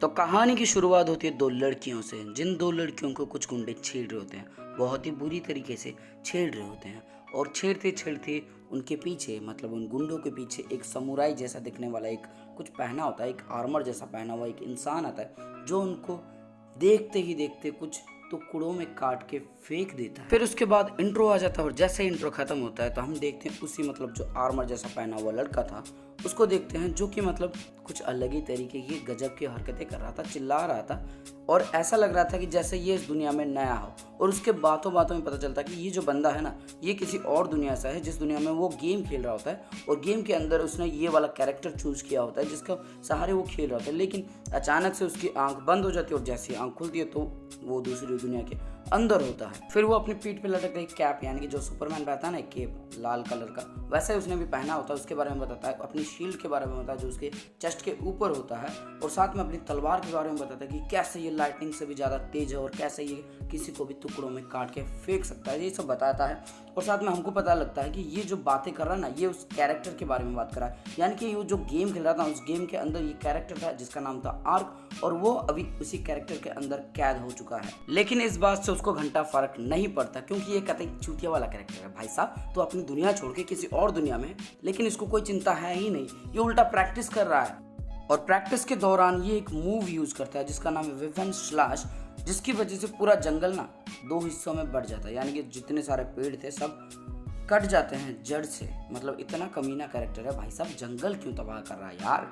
तो कहानी की शुरुआत होती है दो लड़कियों से, जिन दो लड़कियों को कुछ गुंडे छेड़ रहे होते हैं, बहुत ही बुरी तरीके से छेड़ रहे होते हैं। और छेड़ते छेड़ते उनके पीछे मतलब उन गुंडों के पीछे एक समुराई जैसा दिखने वाला एक कुछ पहना होता है, एक आर्मर जैसा पहना हुआ एक इंसान आता है, जो उनको देखते ही देखते कुछ टुकड़ों में काट के फेंक देता है। फिर उसके बाद इंट्रो आ जाता है और जैसे इंट्रो खत्म होता है तो हम देखते हैं उसी मतलब जो आर्मर जैसा पहना हुआ लड़का था उसको देखते हैं, जो कि मतलब कुछ अलग ही तरीके की गजब की हरकतें कर रहा था, चिल्ला रहा था और ऐसा लग रहा था कि जैसे ये इस दुनिया में नया हो। और उसके बातों बातों में पता चलता है कि ये जो बंदा है ना, ये किसी और दुनिया से है, जिस दुनिया में वो गेम खेल रहा होता है और गेम के अंदर उसने ये वाला कैरेक्टर चूज किया होता है जिसका सहारे वो खेल रहा होता है। लेकिन अचानक से उसकी आंख बंद हो जाती है और जैसे आंख खुलती है तो वो दूसरी दुनिया के अंदर होता है। फिर वो अपनी पीठ पे लटक गई कैप, यानी कि जो सुपरमैन पहनता है ना, केप लाल कलर का, वैसा ही उसने भी पहना होता है। उसके बारे में बताता है, अपनी शील्ड के बारे में बताता है जो उसके चेस्ट के ऊपर होता है, और साथ में अपनी तलवार के बारे में बताता है कि कैसे ये लाइटनिंग से भी ज़्यादा तेज है और कैसे ये किसी को भी टुकड़ों में काट के फेंक सकता है। ये सब बताता है और साथ में हमको पता लगता है कि ये जो बातें कर रहा है ना, ये उस कैरेक्टर के बारे में बात कर रहा है, यानी कि वो जो गेम खेल रहा था उस गेम के अंदर ये कैरेक्टर था जिसका नाम था आर्क, और वो अभी उसी कैरेक्टर के अंदर कैद हो चुका है। लेकिन इस बात से उसको घंटा फर्क नहीं पड़ता, क्योंकि ये कतई चूतिया वाला कैरेक्टर है भाई साहब, तो अपनी दुनिया छोड़ के किसी और दुनिया में, लेकिन इसको कोई चिंता है ही नहीं, ये उल्टा प्रैक्टिस कर रहा है। और प्रैक्टिस के दौरान ये एक मूव यूज करता है जिसका नाम है वेपन स्लैश, जिसकी वजह से पूरा जंगल ना दो हिस्सों में बढ़ जाता है, यानी कि जितने सारे पेड़ थे सब कट जाते हैं जड़ से। मतलब इतना कमीना कैरेक्टर है भाई साहब, जंगल क्यों तबाह कर रहा है यार।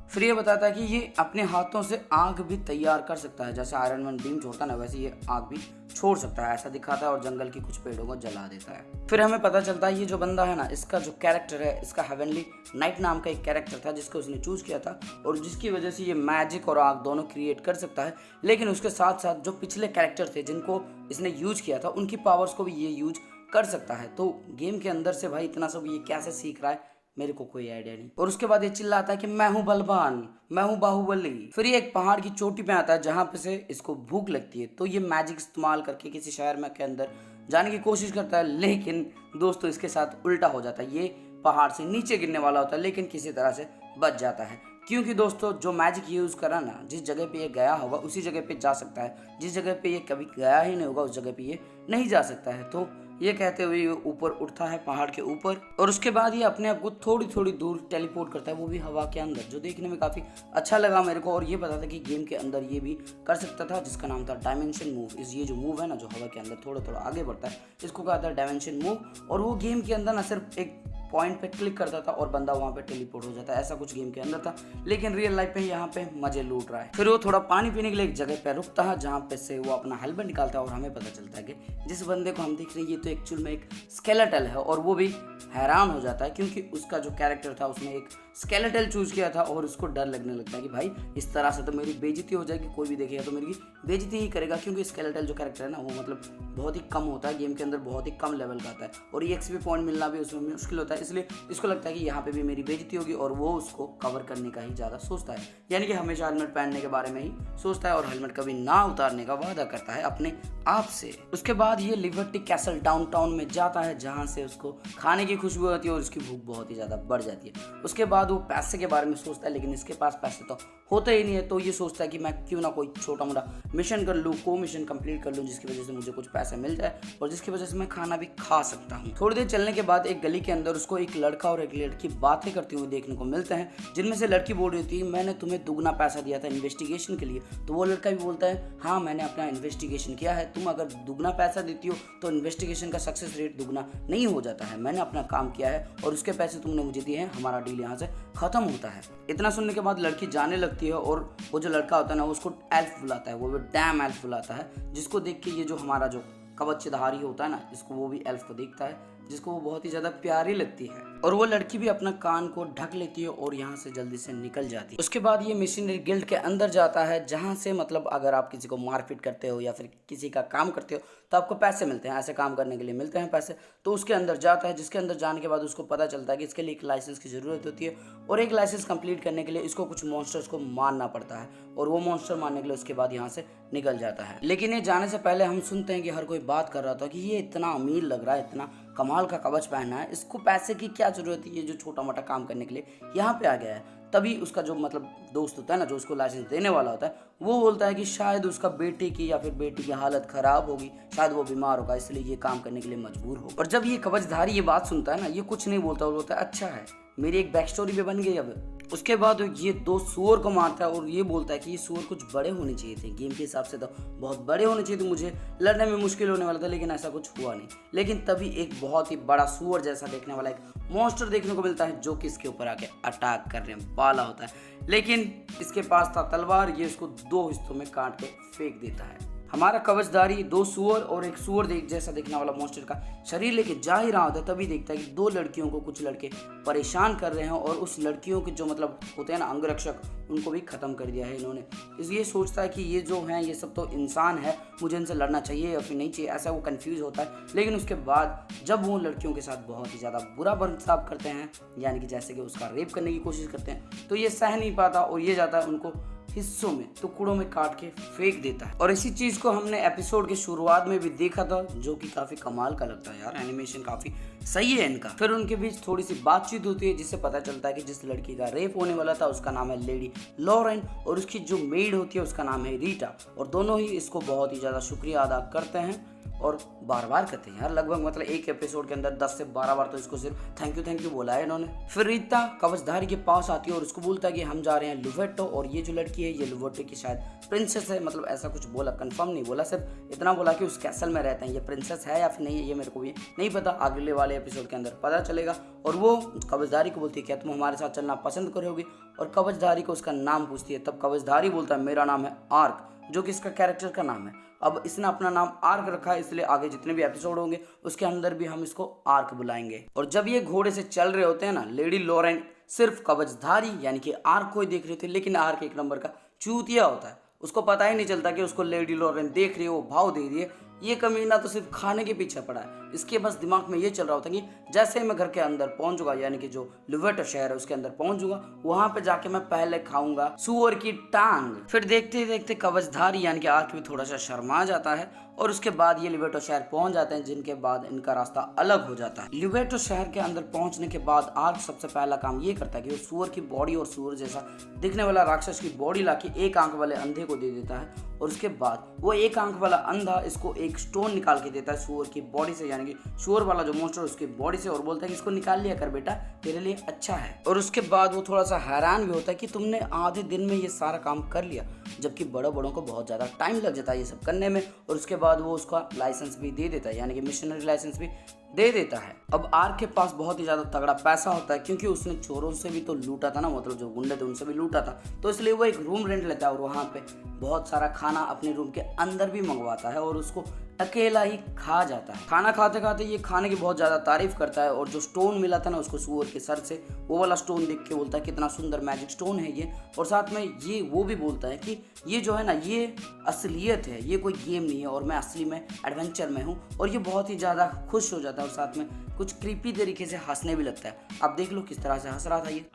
फिर ये बताता है कि ये अपने हाथों से आग भी तैयार कर सकता है, जैसे आयरन मैन बीम छोड़ता है ना, वैसे ये आग भी छोड़ सकता है, ऐसा दिखाता है और जंगल की कुछ पेड़ों को जला देता है। फिर हमें पता चलता है ये जो बंदा है ना, इसका जो कैरेक्टर है, इसका हेवनली नाइट नाम का एक कैरेक्टर था जिसको उसने चूज किया था और जिसकी वजह से ये मैजिक और आग दोनों क्रिएट कर सकता है। लेकिन उसके साथ साथ जो पिछले कैरेक्टर थे जिनको इसने यूज किया था, उनकी पावर्स को भी ये यूज कर सकता है। तो गेम के अंदर से भाई इतना सब ये कैसे सीख रहा है मेरे को कोई आइडिया नहीं। और उसके बाद ये चिल्लाता है कि मैं हूँ बलवान, मैं हूँ बाहुबली। फिर ये एक पहाड़ की चोटी पे आता है जहाँ पे से इसको भूख लगती है, तो ये मैजिक इस्तेमाल करके किसी शहर में के अंदर जाने की कोशिश करता है। लेकिन दोस्तों इसके साथ उल्टा हो जाता है, ये पहाड़ से नीचे गिरने वाला होता है लेकिन किसी तरह से बच जाता है। क्योंकि दोस्तों जो मैजिक यूज करा ना, जिस जगह पे ये गया होगा उसी जगह पे जा सकता है, जिस जगह पे ये कभी गया ही नहीं होगा उस जगह पे ये नहीं जा सकता है। तो ये कहते हुए ये ऊपर उठता है पहाड़ के ऊपर, और उसके बाद ये अपने आप को थोड़ी थोड़ी दूर टेलीपोर्ट करता है, वो भी हवा के अंदर, जो देखने में काफी अच्छा लगा मेरे को। और ये पता था कि गेम के अंदर ये भी कर सकता था, जिसका नाम था डायमेंशन मूव। इस ये जो मूव है ना, जो हवा के अंदर थोड़ा थोड़ा आगे बढ़ता है, इसको कहा था डायमेंशन मूव। और वो गेम के अंदर ना सिर्फ एक पॉइंट पे क्लिक करता था और बंदा वहाँ पे टेलीपोर्ट हो जाता है, ऐसा कुछ गेम के अंदर था। लेकिन रियल लाइफ में यहाँ पे मजे लूट रहा है। फिर वो थोड़ा पानी पीने के लिए एक जगह पे रुकता है जहाँ पे से वो अपना हेलमेट निकालता है और हमें पता चलता है कि जिस बंदे को हम देख रहे हैं ये तो एक्चुअल में एक स्केलेटल है। और वो भी हैरान हो जाता है क्योंकि उसका जो कैरेक्टर था उसने एक स्केलेटल चूज किया था और उसको डर लगने लगता है कि भाई इस तरह से तो मेरी बेइज्जती हो जाएगी, कोई भी देखेगा तो मेरी बेइज्जती ही करेगा। क्योंकि स्केलेटल जो कैरेक्टर है ना, वो मतलब बहुत ही कम होता है, गेम के अंदर बहुत ही कम लेवल का आता है और एक्सपी पॉइंट मिलना भी उसमें मुश्किल होता है, इसलिए इसको लगता है कि यहाँ पे भी मेरी बेइज्जती होगी और वो उसको कवर करने का ही ज़्यादा सोचता है, यानी कि हमेशा हेलमेट पहनने के बारे में ही सोचता है और हेलमेट कभी ना उतारने का वादा करता है अपने आप से। उसके बाद ये लिबर्टी कैसल डाउनटाउन में जाता है जहाँ से उसको खाने की खुशबू आती है और उसकी भूख बहुत ही ज़्यादा बढ़ जाती है। उसके बाद वो पैसे के बारे में सोचता है, लेकिन इसके पास पैसे तो होते ही नहीं है, तो ये सोचता है कि मैं क्यों ना कोई छोटा मोटा मिशन कर लूँ, को मिशन कंप्लीट कर लूँ, जिसकी वजह से मुझे कुछ पैसे मिल जाए और जिसकी वजह से मैं खाना भी खा सकता हूँ। थोड़ी देर चलने के बाद एक गली के अंदर उसको एक लड़का और एक लड़की बातें करते हुए देखने को मिलते हैं, जिनमें से लड़की बोल रही थी मैंने तुम्हें दुगना पैसा दिया था इन्वेस्टिगेशन के लिए। तो वो लड़का भी बोलता है हाँ मैंने अपना इन्वेस्टिगेशन किया है, तुम अगर दुगना पैसा देती हो तो इन्वेस्टिगेशन का सक्सेस रेट दुगना नहीं हो जाता है, मैंने अपना काम किया है और उसके पैसे तुमने मुझे दिए हैं, हमारा डील यहाँ से खत्म होता है। इतना सुनने के बाद लड़की जाने लगती है और वो जो लड़का होता है ना, उसको एल्फ बुलाता है, वो डैम एल्फ बुलाता है, जिसको देख के ये जो हमारा जो कवचधारी होता है ना, इसको वो भी एल्फ को देखता है, जिसको वो बहुत ही ज़्यादा प्यारी लगती है। और वो लड़की भी अपना कान को ढक लेती है और यहाँ से जल्दी से निकल जाती है। उसके बाद ये मिशनरी गिल्ड के अंदर जाता है, जहाँ से मतलब अगर आप किसी को मारपीट करते हो या फिर किसी का काम करते हो तो आपको पैसे मिलते हैं, ऐसे काम करने के लिए मिलते हैं पैसे। तो उसके अंदर जाता है, जिसके अंदर जाने के बाद उसको पता चलता है कि इसके लिए एक लाइसेंस की ज़रूरत होती है और एक लाइसेंस कंप्लीट करने के लिए इसको कुछ मॉन्स्टर्स को मारना पड़ता है और वो मॉन्स्टर मारने के लिए उसके बाद यहाँ से निकल जाता है। लेकिन ये जाने से पहले हम सुनते हैं कि हर कोई बात कर रहा था कि ये इतना अमीर लग रहा है, इतना कमाल का कवच पहना है, इसको पैसे की क्या जरूरत है, ये जो छोटा मोटा काम करने के लिए यहाँ पे आ गया है। तभी उसका जो मतलब दोस्त होता है ना, जो उसको लाइसेंस देने वाला होता है, वो बोलता है कि शायद उसका बेटे की या फिर बेटी की हालत खराब होगी, शायद वो बीमार होगा, इसलिए ये काम करने के लिए मजबूर हो। और जब ये कवचधारी ये बात सुनता है ना, ये कुछ नहीं बोलता, वो बोलता है अच्छा है, मेरी एक बैक स्टोरी भी बन गई। अब उसके बाद ये दो सूअर को मारता है और ये बोलता है कि ये सूअर कुछ बड़े होने चाहिए थे, गेम के हिसाब से तो बहुत बड़े होने चाहिए थे, मुझे लड़ने में मुश्किल होने वाला था, लेकिन ऐसा कुछ हुआ नहीं। लेकिन तभी एक बहुत ही बड़ा सूअर जैसा देखने वाला एक मॉन्स्टर देखने को मिलता है, जो कि इसके ऊपर आके अटैक करने वाला होता है। लेकिन इसके पास था तलवार, ये इसको दो हिस्सों में काट के फेंक देता है। हमारा कवचधारी दो सूअर और एक सूअर जैसा देखने वाला मॉन्स्टर का शरीर लेके जा ही रहा होता है, तभी देखता है कि दो लड़कियों को कुछ लड़के परेशान कर रहे हैं और उस लड़कियों के जो मतलब होते हैं ना अंगरक्षक, उनको भी खत्म कर दिया है इन्होंने। इसलिए सोचता है कि ये जो हैं ये सब तो इंसान है, मुझे इनसे लड़ना चाहिए या फिर नहीं चाहिए, ऐसा वो कंफ्यूज होता है। लेकिन उसके बाद जब वो लड़कियों के साथ बहुत ही ज़्यादा बुरा बर्ताव करते हैं, यानी कि जैसे कि उसका रेप करने की कोशिश करते हैं, तो ये सह नहीं पाता और ये जाता है उनको हिस्सों में, टुकड़ों में काट के फेंक देता है। और इसी चीज को हमने एपिसोड के शुरुआत में भी देखा था, जो कि काफी कमाल का लगता है यार, एनिमेशन काफी सही है इनका। फिर उनके बीच थोड़ी सी बातचीत होती है, जिससे पता चलता है कि जिस लड़की का रेप होने वाला था उसका नाम है लेडी लॉरेन और उसकी जो मेड होती है उसका नाम है रीटा। और दोनों ही इसको बहुत ही ज्यादा शुक्रिया अदा करते हैं और बार बार करते हैं यार, लगभग मतलब एक एपिसोड के अंदर 10 से 12 बार तो इसको सिर्फ थैंक यू बोला है इन्होंने। फिर रीता कवचधारी के पास आती है और उसको बोलता है कि हम जा रहे हैं लुवेटो, और ये जो लड़की है ये लुवेटो की शायद प्रिंसेस है, मतलब ऐसा कुछ बोला, कंफर्म नहीं बोला, सिर्फ इतना बोला कि उस कैसल में रहते हैं। ये प्रिंसेस है या फिर नहीं है ये मेरे को भी नहीं पता, अगले वाले एपिसोड के अंदर पता चलेगा। और वो कवचधारी को बोलती है क्या तुम हमारे साथ चलना पसंद करोगी, और कवचधारी को उसका नाम पूछती है। तब कवचधारी बोलता है मेरा नाम है आर्क, जो कि इसका कैरेक्टर का नाम है। अब इसने अपना नाम आर्क रखा है, इसलिए आगे जितने भी एपिसोड होंगे उसके अंदर भी हम इसको आर्क बुलाएंगे। और जब ये घोड़े से चल रहे होते हैं ना, लेडी लॉरेन सिर्फ कवचधारी यानी कि आर्क को ही देख रहे थे, लेकिन आर्क एक नंबर का चूतिया होता है, उसको पता ही नहीं चलता कि उसको लेडी लॉरेन देख रही है, वो भाव दे रही है। ये कमीना तो सिर्फ खाने के पीछे पड़ा है, इसके बस दिमाग में ये चल रहा होता है कि जैसे ही मैं घर के अंदर पहुंचूंगा, यानी कि जो लुवेटो शहर है उसके अंदर पहुंचूंगा, वहां पे जाके मैं पहले खाऊंगा सुअर की टांग। फिर देखते ही देखते कवचधारी यानी कि आर्क भी थोड़ा सा शर्मा जाता है और उसके बाद ये लुवेटो शहर पहुंच जाते हैं, जिनके बाद इनका रास्ता अलग हो जाता है। लुवेटो शहर के अंदर पहुंचने के बाद आर्क सबसे पहला काम ये करता है कि वो सुअर की बॉडी और सुअर जैसा दिखने वाला राक्षस की बॉडी लाके एक आंख वाले अंधे को दे देता है, और उसके बाद वो एक आंख वाला अंधा इसको एक स्टोन निकाल के देता है सुअर की बॉडी से, यानी कि सुअर वाला जो मॉन्स्टर उसकी बॉडी से, और बोलता है कि इसको निकाल लिया कर बेटा, तेरे लिए अच्छा है। और उसके बाद वो थोड़ा सा हैरान भी होता है कि तुमने आधे दिन में ये सारा काम कर लिया, जबकि बड़ों को बहुत ज़्यादा टाइम लग जाता है ये सब करने में। और उसके बाद वो उसका लाइसेंस भी दे देता है, यानी कि मिशनरी लाइसेंस भी दे देता है। अब आर्क के पास बहुत ही ज़्यादा तगड़ा पैसा होता है, क्योंकि उसने चोरों से भी तो लूटा था ना, मतलब जो गुंडे थे उनसे भी लूटा था, तो इसलिए वो एक रूम रेंट लेता है और वहाँ पे बहुत सारा खाना अपने रूम के अंदर भी मंगवाता है और उसको अकेला ही खा जाता है। खाना खाते खाते ये खाने की बहुत ज़्यादा तारीफ करता है, और जो स्टोन मिला था ना उसको सुअर के सर से, वो वाला स्टोन देख के बोलता है कितना सुंदर मैजिक स्टोन है ये, और साथ में ये वो भी बोलता है कि ये जो है ना ये असलियत है, ये कोई गेम नहीं है और मैं असली में एडवेंचर में हूँ। और ये बहुत ही ज़्यादा खुश हो जाता है और साथ में कुछ क्रीपी तरीके से हंसने भी लगता है। अब देख लो किस तरह से हंस रहा था ये।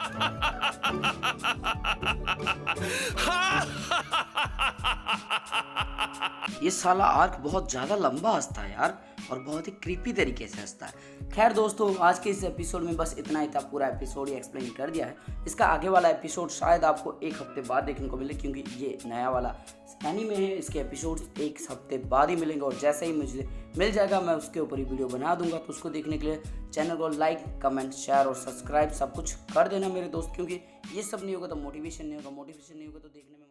ये साला आर्क बहुत ज़्यादा लंबा हंसता है यार, और बहुत ही क्रीपी तरीके से हंसता है। खैर दोस्तों, आज के इस एपिसोड में बस इतना ही था, पूरा एपिसोड ही एक्सप्लेन कर दिया है। इसका आगे वाला एपिसोड शायद आपको एक हफ्ते बाद देखने को मिले, क्योंकि ये नया वाला एनीमे है, इसके एपिसोड एक हफ्ते बाद ही मिलेंगे, और जैसे ही मुझे मिल जाएगा मैं उसके ऊपर ही वीडियो बना दूंगा। तो उसको देखने के लिए चैनल को लाइक, कमेंट, शेयर और सब्सक्राइब सब कुछ कर देना मेरे दोस्त, क्योंकि ये सब नहीं होगा तो मोटिवेशन नहीं होगा, मोटिवेशन नहीं होगा तो देखने में